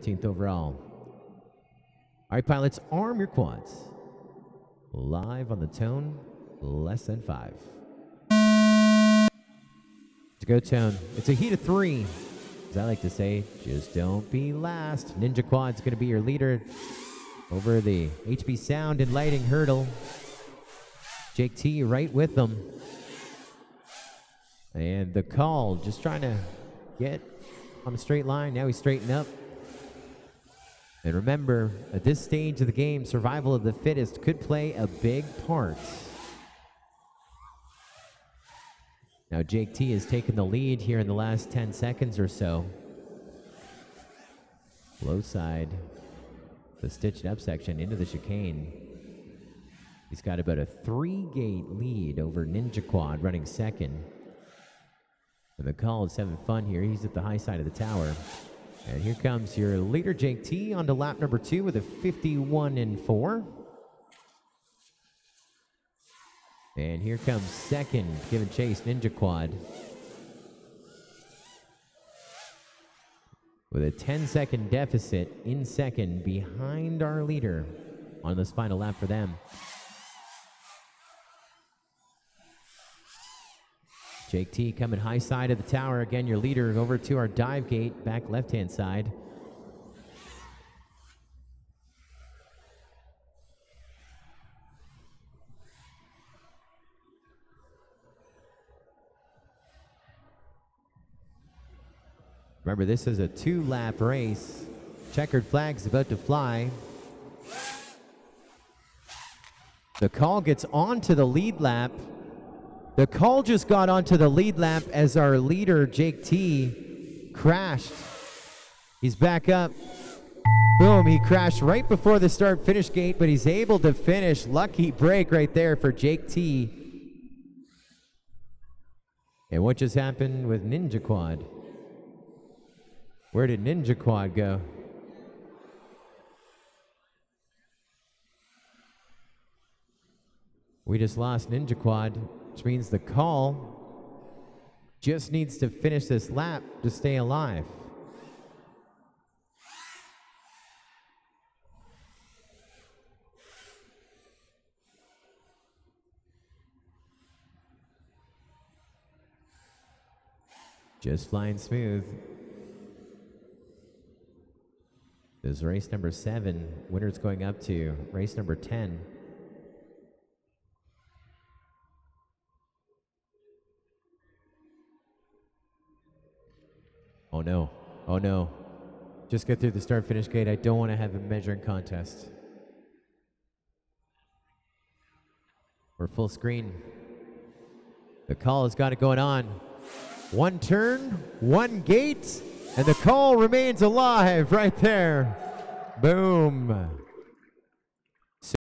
13th overall. All right, pilots, arm your quads. Live on the tone, less than 5. To go tone, it's a heat of 3. As I like to say, just don't be last. Ninja Quad's going to be your leader over the HB Sound and Lighting hurdle. Jake T right with them. And the call, just trying to get on a straight line. Now he's straightened up. And remember, at this stage of the game, survival of the fittest could play a big part. Now Jake T has taken the lead here in the last 10 seconds or so. Low side, the stitched up section into the chicane. He's got about a 3-gate lead over Ninja Quad running second. And the call is having fun here. He's at the high side of the tower. And here comes your leader, Jake T, onto lap number 2 with a 51-4. And here comes second, giving chase, Ninja Quad. With a 10-second deficit in second behind our leader on this final lap for them. Jake T coming high side of the tower. Again, your leader over to our dive gate, back left-hand side. Remember, this is a 2-lap race. Checkered flag's about to fly. The call gets onto the lead lap. The call just got onto the lead lap as our leader, Jake T, crashed. He's back up. Boom, he crashed right before the start-finish gate, but he's able to finish. Lucky break right there for Jake T. And what just happened with Ninja Quad? Where did Ninja Quad go? We just lost Ninja Quad, which means the call just needs to finish this lap to stay alive. Just flying smooth. This is race number 7. Winner's going up to race number 10. Oh no, oh no. Just get through the start-finish gate. I don't want to have a measuring contest. We're full screen. The call has got it going on. 1 turn, 1 gate, and the call remains alive right there. Boom.